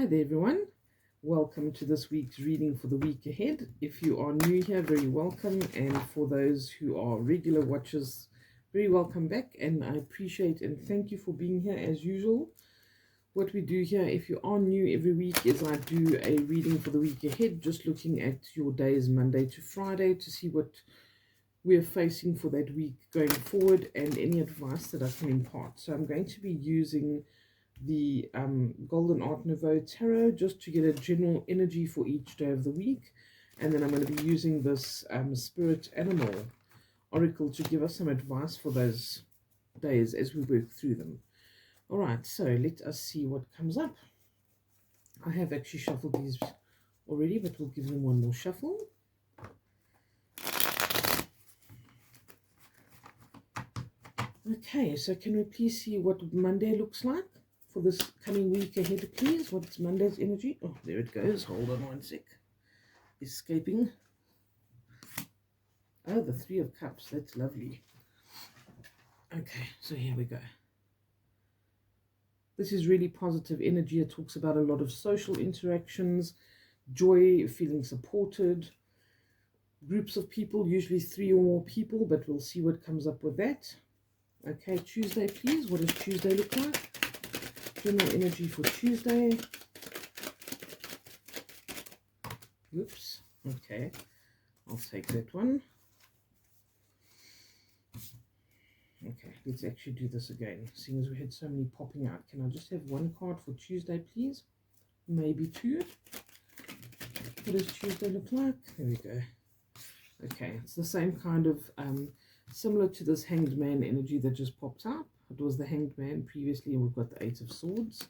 Hi there, everyone. Welcome to this week's reading for the week ahead. If you are new here, very welcome. And for those who are regular watchers, very welcome back. And I appreciate and thank you for being here as usual. What we do here, if you are new every week, is I do a reading for the week ahead, just looking at your days Monday to Friday to see what we're facing for that week going forward and any advice that I can impart. So I'm going to be using the Golden Art Nouveau Tarot just to get a general energy for each day of the week, and then I'm going to be using this Spirit Animal Oracle to give us some advice for those days as we work through them. Alright, so let us see what comes up. I have actually shuffled these already, but we'll give them one more shuffle. Okay, so can we please see what Monday looks like for this coming week ahead, please? What's Monday's energy? Oh, there it goes. Hold on one sec. Escaping. Oh, the Three of Cups. That's lovely. Okay, so here we go. This is really positive energy. It talks about a lot of social interactions, joy, feeling supported, groups of people, usually 3 or more people, but we'll see what comes up with that. Okay, Tuesday, please. What does Tuesday look like? General energy for Tuesday. Oops. Okay, I'll take that one. Okay, let's actually do this again. Seeing as we had so many popping out, can I just have one card for Tuesday, please? Maybe 2. What does Tuesday look like? There we go. Okay, it's the same kind of similar to this Hanged Man energy that just popped up. It was the Hanged Man previously, and we've got the 8 of Swords.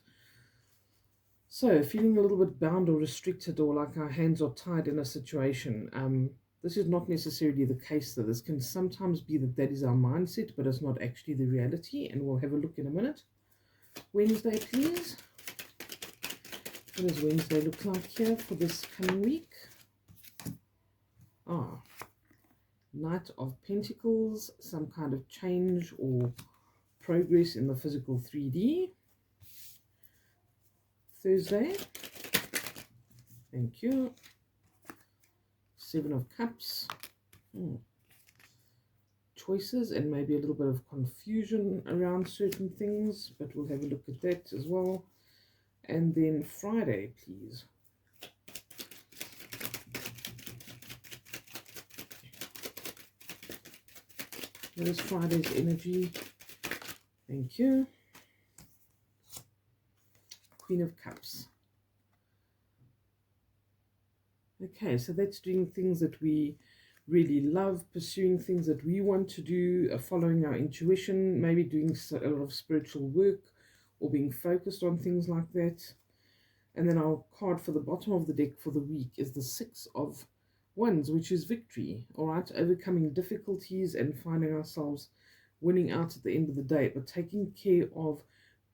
So, feeling a little bit bound or restricted, or like our hands are tied in a situation. This is not necessarily the case, though. This can sometimes be that is our mindset, but it's not actually the reality, and we'll have a look in a minute. Wednesday, please. What does Wednesday look like here for this coming week? Knight of Pentacles, some kind of change or progress in the physical 3D. Thursday, thank you. 7 of Cups. Choices and maybe a little bit of confusion around certain things, but we'll have a look at that as well. And then Friday, please. What is Friday's energy? Thank you. Queen of Cups. Okay, so that's doing things that we really love, pursuing things that we want to do, following our intuition, maybe doing a lot of spiritual work or being focused on things like that. And then our card for the bottom of the deck for the week is the 6 of Wands, which is victory. All right, overcoming difficulties and finding ourselves winning out at the end of the day, but taking care of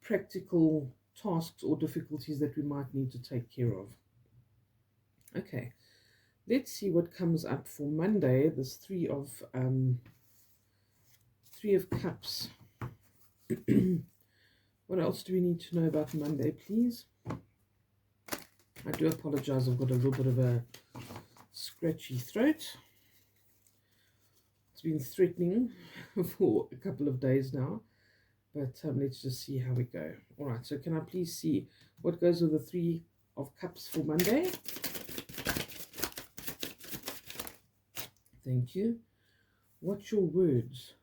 practical tasks or difficulties that we might need to take care of. Okay, let's see what comes up for Monday. This Three of Cups. What else do we need to know about Monday, please? I do apologize, I've got a little bit of a scratchy throat. It's been threatening for a couple of days now, but let's just see how we go. All right, so can I please see what goes with the 3 of Cups for Monday? Thank you. What's your words?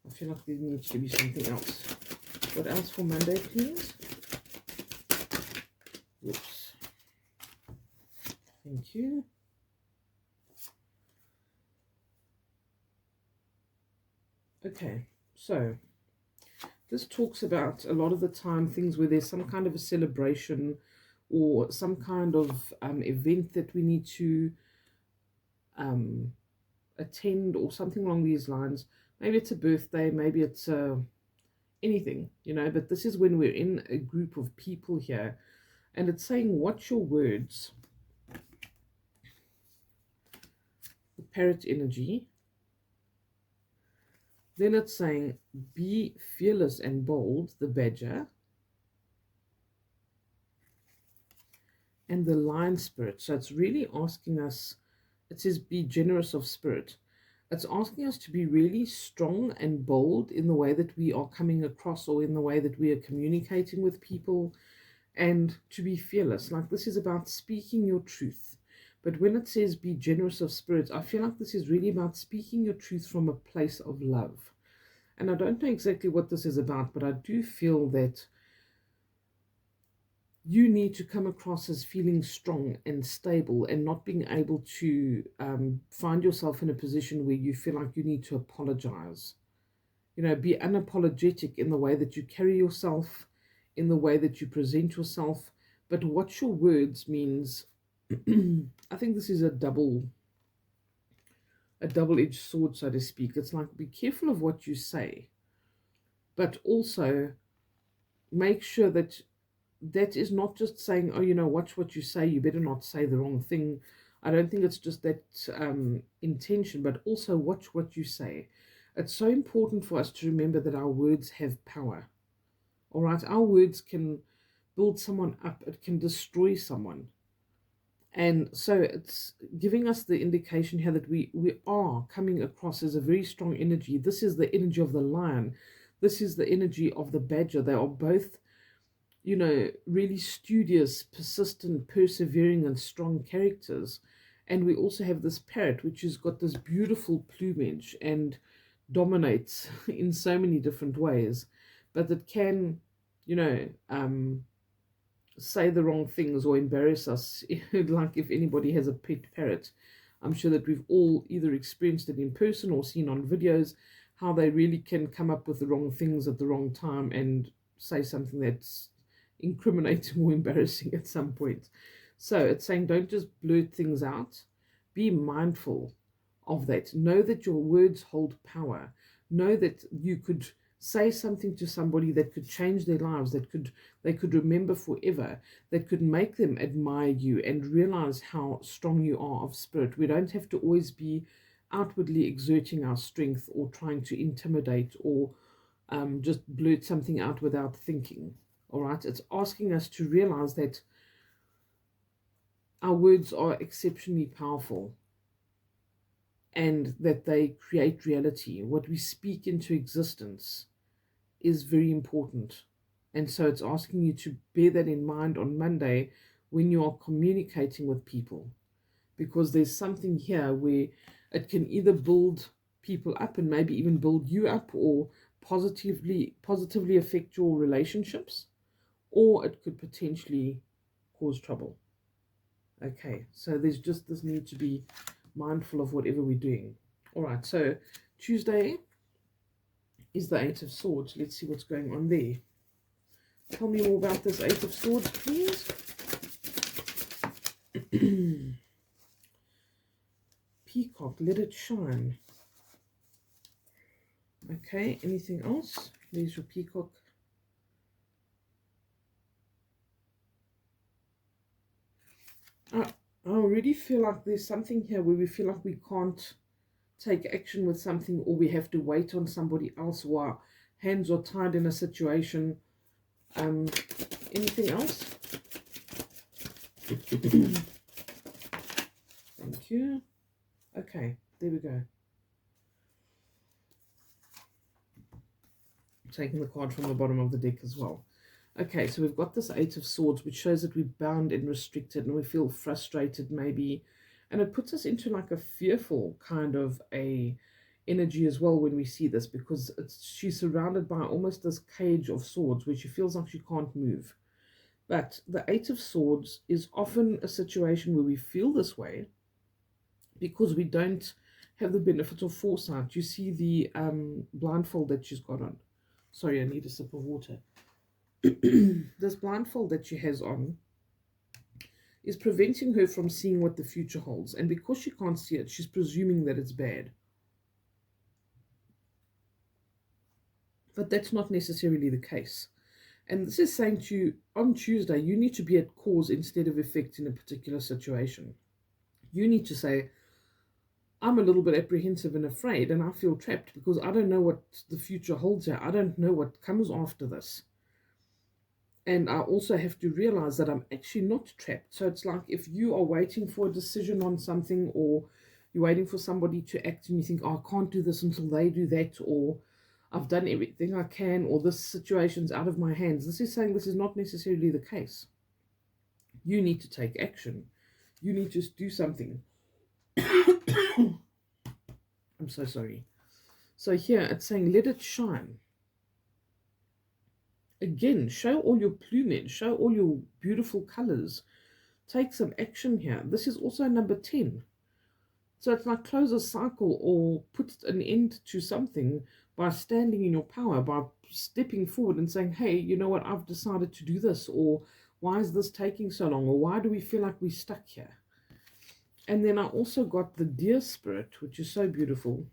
I feel like there needs to be something else. What else for Monday, please? Whoops. Thank you. Okay, so this talks about a lot of the time things where there's some kind of a celebration or some kind of event that we need to attend or something along these lines. Maybe it's a birthday, maybe it's anything, you know, but this is when we're in a group of people here, and it's saying, watch your words. The Parrot energy. Then it's saying, be fearless and bold, the Badger. and the lion spirit. So it's really asking us, it says, be generous of spirit. It's asking us to be really strong and bold in the way that we are coming across or in the way that we are communicating with people, and to be fearless. Like, this is about speaking your truth. But when it says be generous of spirit, I feel like this is really about speaking your truth from a place of love. And I don't know exactly what this is about, but I do feel that you need to come across as feeling strong and stable and not being able to find yourself in a position where you feel like you need to apologize. You know, be unapologetic in the way that you carry yourself, in the way that you present yourself. But watch your words means, I think this is a double-edged sword, so to speak. It's like, be careful of what you say, but also make sure that that is not just saying, oh, you know, watch what you say, you better not say the wrong thing. I don't think it's just that intention, but also watch what you say. It's so important for us to remember that our words have power. All right, our words can build someone up, it can destroy someone. And so it's giving us the indication here that we are coming across as a very strong energy. This is the energy of the lion. This is the energy of the badger. They are both, you know, really studious, persistent, persevering, and strong characters. And we also have this parrot, which has got this beautiful plumage and dominates in so many different ways, but that can, you know, say the wrong things or embarrass us. Like, if anybody has a pet parrot, I'm sure that we've all either experienced it in person or seen on videos, how they really can come up with the wrong things at the wrong time and say something that's incriminating or embarrassing at some point. So it's saying, don't just blurt things out. Be mindful of that. Know that your words hold power. Know that you could say something to somebody that could change their lives, that they could remember forever, that could make them admire you and realize how strong you are of spirit. We don't have to always be outwardly exerting our strength or trying to intimidate or just blurt something out without thinking. All right, it's asking us to realize that our words are exceptionally powerful and that they create reality. What we speak into existence is very important. And so it's asking you to bear that in mind on Monday when you are communicating with people, because there's something here where it can either build people up and maybe even build you up, or positively affect your relationships, or it could potentially cause trouble. Okay, so there's just this need to be mindful of whatever we're doing. All right, so Tuesday is the Eight of Swords. Let's see what's going on there. Tell me more about this Eight of Swords, please. Peacock, let it shine. Okay, anything else? There's your peacock. I already feel like there's something here where we feel like we can't take action with something, or we have to wait on somebody else, or our hands are tied in a situation. Anything else? Thank you. Okay, there we go. Taking the card from the bottom of the deck as well. Okay, so we've got this Eight of Swords, which shows that we're bound and restricted and we feel frustrated maybe. And it puts us into like a fearful kind of a energy as well when we see this, because she's surrounded by almost this cage of swords where she feels like she can't move. But the Eight of Swords is often a situation where we feel this way because we don't have the benefit of foresight. You see the blindfold that she's got on. Sorry, I need a sip of water. This blindfold that she has on is preventing her from seeing what the future holds. And because she can't see it, she's presuming that it's bad. But that's not necessarily the case. And this is saying to you, on Tuesday, you need to be at cause instead of effect in a particular situation. You need to say, I'm a little bit apprehensive and afraid, and I feel trapped because I don't know what the future holds here. I don't know what comes after this. And I also have to realize that I'm actually not trapped. So it's like if you are waiting for a decision on something, or you're waiting for somebody to act and you think, oh, I can't do this until they do that, or I've done everything I can, or this situation's out of my hands. This is saying this is not necessarily the case. You need to take action. You need to do something. I'm so sorry. So here it's saying, let it shine. Again, show all your plumage, show all your beautiful colors. Take some action here. This is also number 10. So it's like close a cycle or put an end to something by standing in your power, by stepping forward and saying, hey, you know what, I've decided to do this, or why is this taking so long, or why do we feel like we're stuck here? And then I also got the deer spirit, which is so beautiful.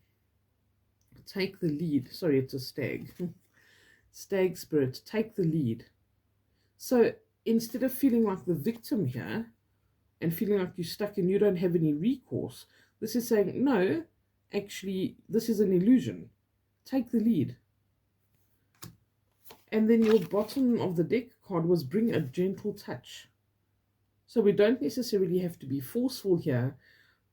Take the lead. Sorry, it's a stag. Stag spirit, take the lead. So instead of feeling like the victim here and feeling like you're stuck and you don't have any recourse, this is saying, no, actually, this is an illusion. Take the lead. And then your bottom of the deck card was bring a gentle touch. So we don't necessarily have to be forceful here,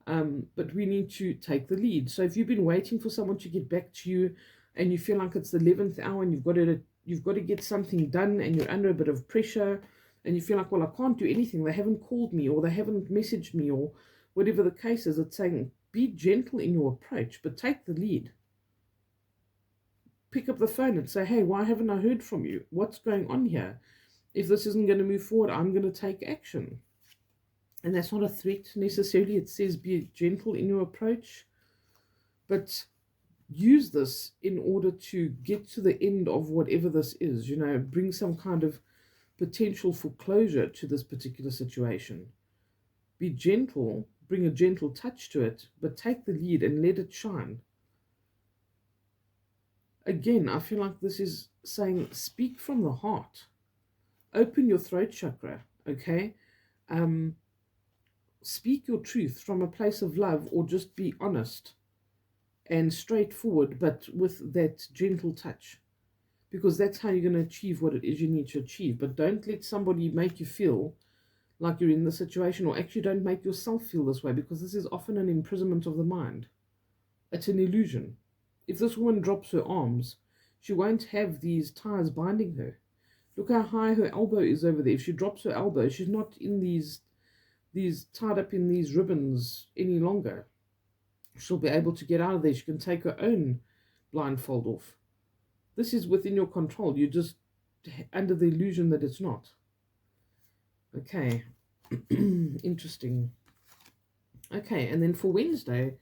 but we need to take the lead. So if you've been waiting for someone to get back to you and you feel like it's the 11th hour and you've got to get something done and you're under a bit of pressure and you feel like, well, I can't do anything. They haven't called me or they haven't messaged me or whatever the case is. It's saying be gentle in your approach, but take the lead. Pick up the phone and say, hey, why haven't I heard from you? What's going on here? If this isn't going to move forward, I'm going to take action. And that's not a threat necessarily. It says be gentle in your approach, but use this in order to get to the end of whatever this is, bring some kind of potential for closure to this particular situation. Be gentle, bring a gentle touch to it, but take the lead and let it shine. Again, I feel like this is saying speak from the heart. Open your throat chakra, okay? Speak your truth from a place of love, or just be honest and straightforward, but with that gentle touch, because that's how you're going to achieve what it is you need to achieve. But don't let somebody make you feel like you're in the situation, or actually don't make yourself feel this way, because this is often an imprisonment of the mind. It's an illusion. If this woman drops her arms, she won't have these ties binding her. Look how high her elbow is over there. If she drops her elbow, she's not in these tied up in these ribbons any longer. She'll be able to get out of there. She can take her own blindfold off. This is within your control. You're just under the illusion that it's not. Okay. Interesting. Okay, and then for Wednesday,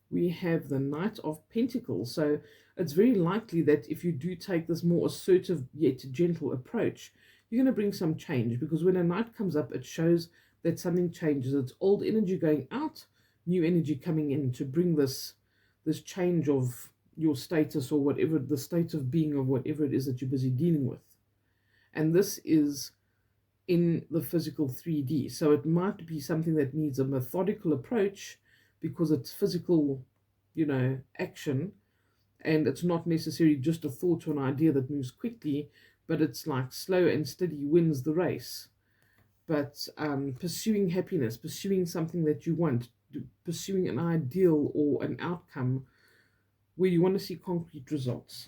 we have the Knight of Pentacles. So it's very likely that if you do take this more assertive yet gentle approach, you're going to bring some change, because when a knight comes up, it shows that something changes. It's old energy going out, new energy coming in to bring this change of your status, or whatever, the state of being of whatever it is that you're busy dealing with. And this is in the physical 3D. So it might be something that needs a methodical approach, because it's physical, action, and it's not necessarily just a thought or an idea that moves quickly, but it's like slow and steady wins the race. But pursuing happiness, pursuing something that you want, pursuing an ideal or an outcome where you want to see concrete results.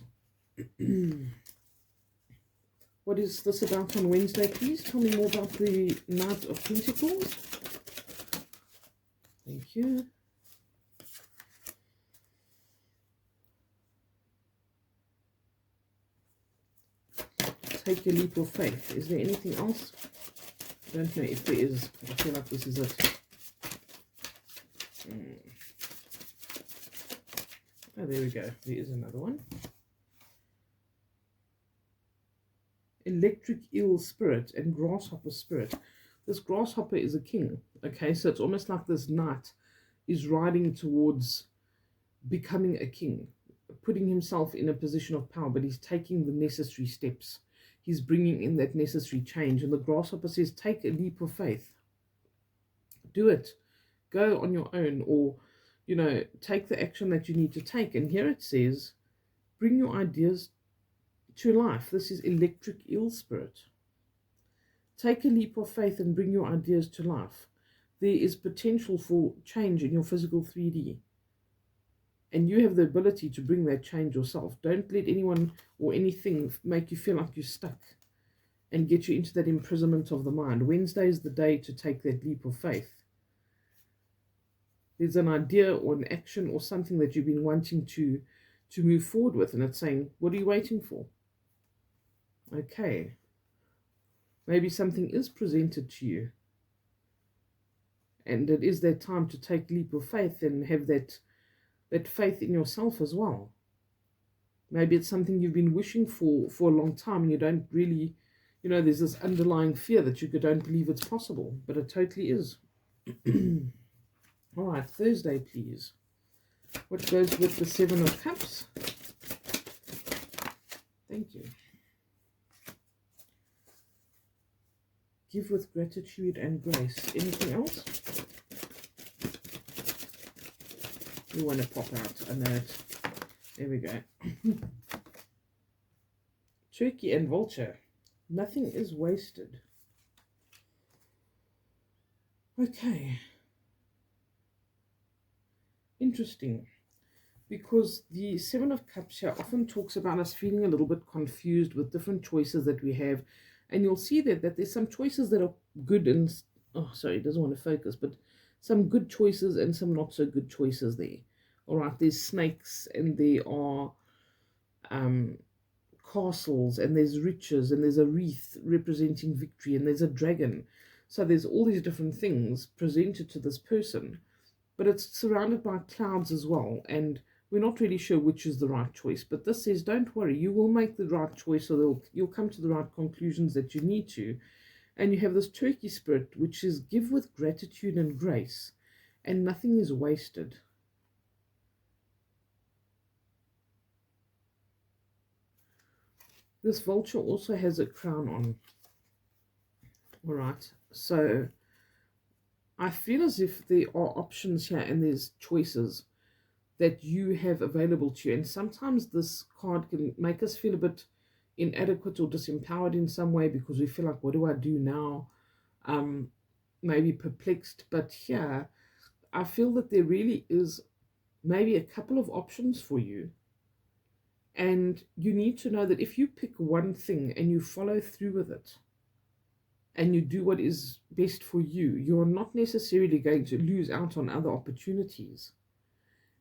What is this about on Wednesday, please? Tell me more about the Knight of Pentacles. Thank you. Take a leap of faith. Is there anything else? I don't know if there is. I feel like this is it. Oh, there we go. There is another one. Electric eel spirit and grasshopper spirit. This grasshopper is a king. Okay, so it's almost like this knight is riding towards becoming a king, putting himself in a position of power, but he's taking the necessary steps. He's bringing in that necessary change. And the grasshopper says, take a leap of faith. Do it. Go on your own, or, take the action that you need to take. And here it says, bring your ideas to life. This is electric eel spirit. Take a leap of faith and bring your ideas to life. There is potential for change in your physical 3D. And you have the ability to bring that change yourself. Don't let anyone or anything make you feel like you're stuck and get you into that imprisonment of the mind. Wednesday is the day to take that leap of faith. There's an idea or an action or something that you've been wanting to move forward with, and it's saying, what are you waiting for? Okay. Maybe something is presented to you, and it is that time to take leap of faith and have that faith in yourself as well. Maybe it's something you've been wishing for a long time, and you don't really, there's this underlying fear that you don't believe it's possible, but it totally is. All right, Thursday, please. What goes with the 7 of Cups? Thank you. Give with gratitude and grace. Anything else? You want to pop out a note. There we go. Turkey and vulture. Nothing is wasted. Okay. Interesting. Because the 7 of Cups here often talks about us feeling a little bit confused with different choices that we have. And you'll see that there's some choices that are good and... Oh, sorry, it doesn't want to focus. But some good choices and some not so good choices there. All right, there's snakes and there are castles and there's riches and there's a wreath representing victory and there's a dragon. So there's all these different things presented to this person. But it's surrounded by clouds as well, and we're not really sure which is the right choice. But this says, don't worry, you will make the right choice, or you'll come to the right conclusions that you need to. And you have this turkey spirit, which is give with gratitude and grace, and nothing is wasted. This vulture also has a crown on. All right, so I feel as if there are options here and there's choices that you have available to you. And sometimes this card can make us feel a bit inadequate or disempowered in some way because we feel like, what do I do now? Maybe perplexed. But here, I feel that there really is maybe a couple of options for you. And you need to know that if you pick one thing and you follow through with it, and you do what is best for you, you're not necessarily going to lose out on other opportunities.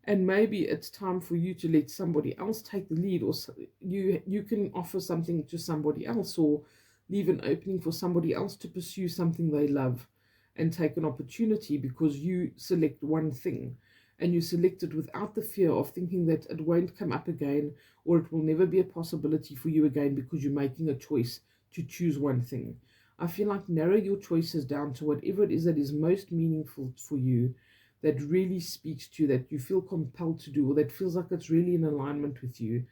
And maybe it's time for you to let somebody else take the lead, or you can offer something to somebody else, or leave an opening for somebody else to pursue something they love and take an opportunity because you select one thing. And you select it without the fear of thinking that it won't come up again, or it will never be a possibility for you again because you're making a choice to choose one thing. I feel like narrow your choices down to whatever it is that is most meaningful for you, that really speaks to you, that you feel compelled to do, or that feels like it's really in alignment with you,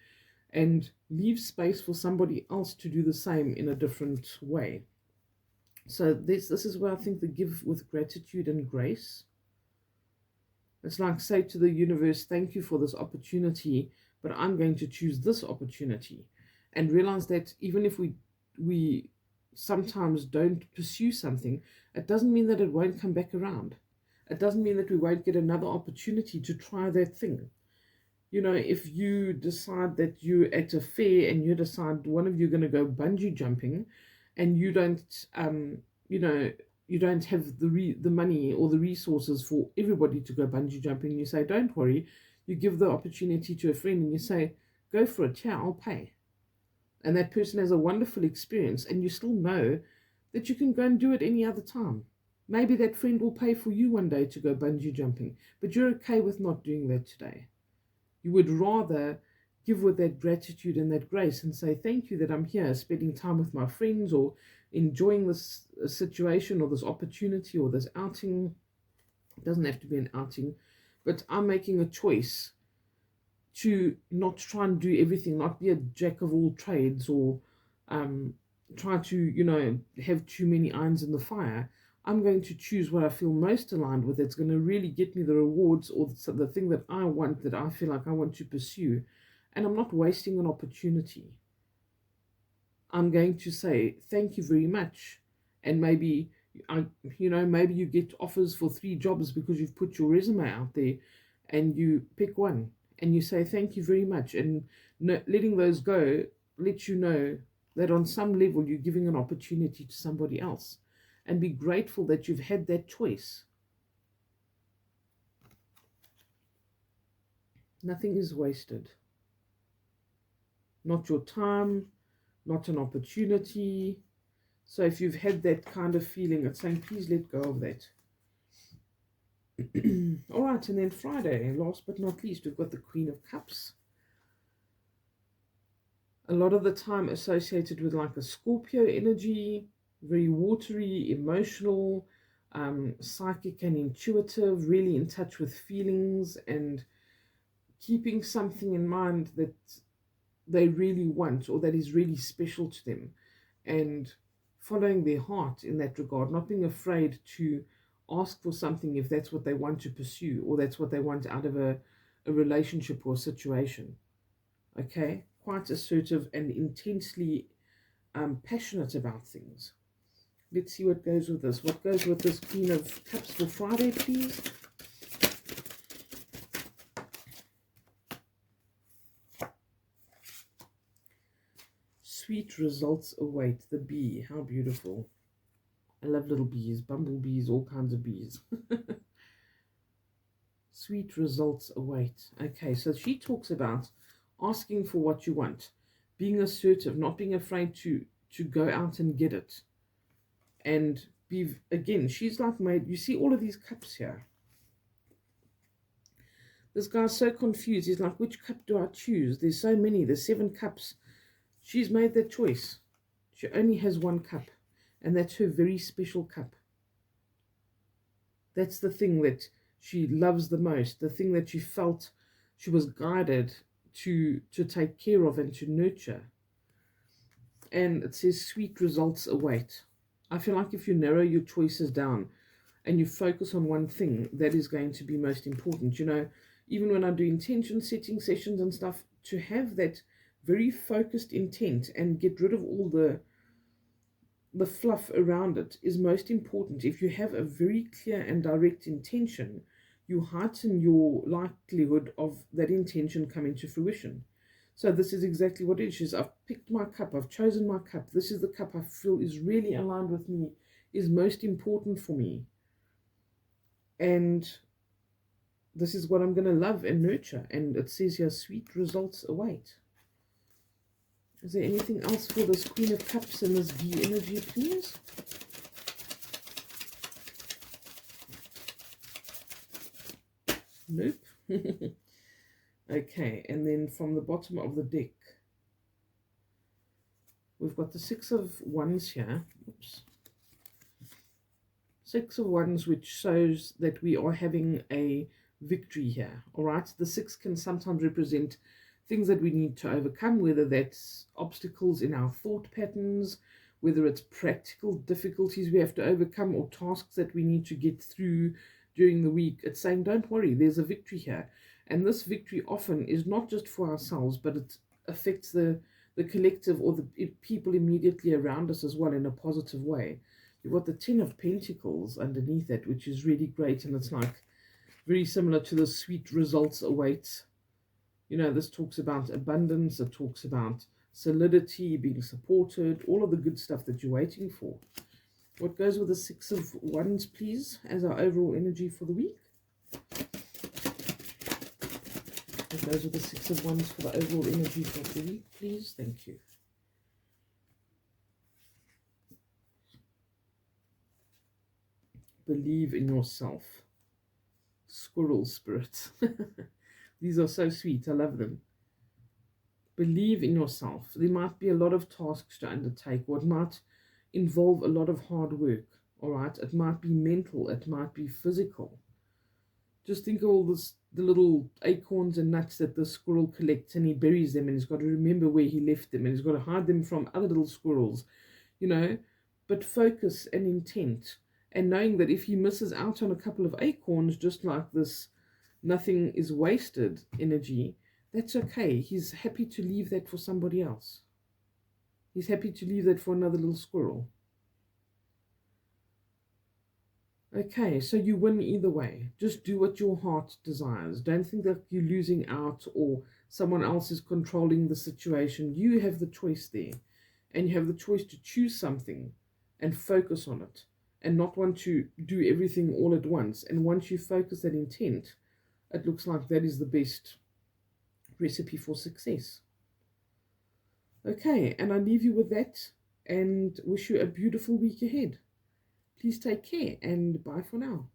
and leave space for somebody else to do the same in a different way. So this is where I think the give with gratitude and grace. It's like, say to the universe, thank you for this opportunity, but I'm going to choose this opportunity. And realize that even if we sometimes don't pursue something, it doesn't mean that it won't come back around. It doesn't mean that we won't get another opportunity to try that thing. If you decide that you're at a fair and you decide one of you are going to go bungee jumping, and you don't you don't have the money or the resources for everybody to go bungee jumping, you say, don't worry, you give the opportunity to a friend and you say, go for it, yeah, I'll pay. And that person has a wonderful experience, and you still know that you can go and do it any other time. Maybe that friend will pay for you one day to go bungee jumping, but you're okay with not doing that today. You would rather give with that gratitude and that grace and say, thank you that I'm here spending time with my friends, or enjoying this situation or this opportunity or this outing. It doesn't have to be an outing, but I'm making a choice to not try and do everything, not be a jack of all trades, or try to, have too many irons in the fire. I'm going to choose what I feel most aligned with. It's going to really get me the rewards, or the thing that I want, that I feel like I want to pursue. And I'm not wasting an opportunity. I'm going to say, thank you very much. And maybe, maybe you get offers for 3 jobs because you've put your resume out there, and you pick one and you say thank you very much, and no, letting those go lets you know that on some level you're giving an opportunity to somebody else, and be grateful that you've had that choice. Nothing is wasted. Not your time, not an opportunity. So if you've had that kind of feeling, it's saying please let go of that. All right, and then Friday, last but not least, we've got the Queen of Cups. A lot of the time associated with like a Scorpio energy, very watery, emotional, psychic and intuitive, really in touch with feelings, and keeping something in mind that they really want or that is really special to them, and following their heart in that regard, not being afraid to ask for something if that's what they want to pursue or that's what they want out of a relationship or a situation. Okay, quite assertive and intensely passionate about things. Let's see what goes with this. What goes with this Queen of Cups for Friday, please? Sweet results await. The bee. How beautiful. I love little bees, bumblebees, all kinds of bees. Sweet results await. Okay, so she talks about asking for what you want, being assertive, not being afraid to go out and get it. And be, again, she's like made, you see all of these cups here. This guy's so confused. He's like, which cup do I choose? There's so many. There's 7 cups. She's made that choice. She only has 1 cup, and that's her very special cup. That's the thing that she loves the most, the thing that she felt she was guided to take care of and to nurture. And it says sweet results await. I feel like if you narrow your choices down and you focus on one thing, that is going to be most important. You know, even when I do intention setting sessions and stuff, to have that very focused intent and get rid of all the fluff around it is most important. If you have a very clear and direct intention, you heighten your likelihood of that intention coming to fruition. So this is exactly what it is. I've picked my cup, I've chosen my cup. This is the cup I feel is really aligned with me, is most important for me. And this is what I'm going to love and nurture. And it says here, sweet results await. Is there anything else for this Queen of Cups and this bee energy, please? Nope. Okay, and then from the bottom of the deck, we've got the 6 of Wands here. Oops. 6 of Wands, which shows that we are having a victory here. All right, the 6 can sometimes represent things that we need to overcome, whether that's obstacles in our thought patterns, whether it's practical difficulties we have to overcome, or tasks that we need to get through during the week. It's saying, don't worry, there's a victory here. And this victory often is not just for ourselves, but it affects the collective or the people immediately around us as well in a positive way. You've got the 10 of Pentacles underneath that, which is really great. And it's like very similar to the sweet results await. You know, this talks about abundance. It talks about solidity, being supported, all of the good stuff that you're waiting for. What goes with the 6 of Wands, please, as our overall energy for the week? What goes with the 6 of Wands for the overall energy for the week, please? Thank you. Believe in yourself. Squirrel spirits. These are so sweet. I love them. Believe in yourself. There might be a lot of tasks to undertake, or it might involve a lot of hard work. All right. It might be mental. It might be physical. Just think of all this, the little acorns and nuts that the squirrel collects, and he buries them, and he's got to remember where he left them, and he's got to hide them from other little squirrels, you know. But focus and intent, and knowing that if he misses out on a couple of acorns, just like this nothing is wasted energy, that's okay. He's happy to leave that for somebody else. He's happy to leave that for another little squirrel. Okay, so you win either way. Just do what your heart desires. Don't think that you're losing out or someone else is controlling the situation. You have the choice there, and you have the choice to choose something and focus on it and not want to do everything all at once. And once you focus that intent, it looks like that is the best recipe for success. Okay, and I leave you with that and wish you a beautiful week ahead. Please take care and bye for now.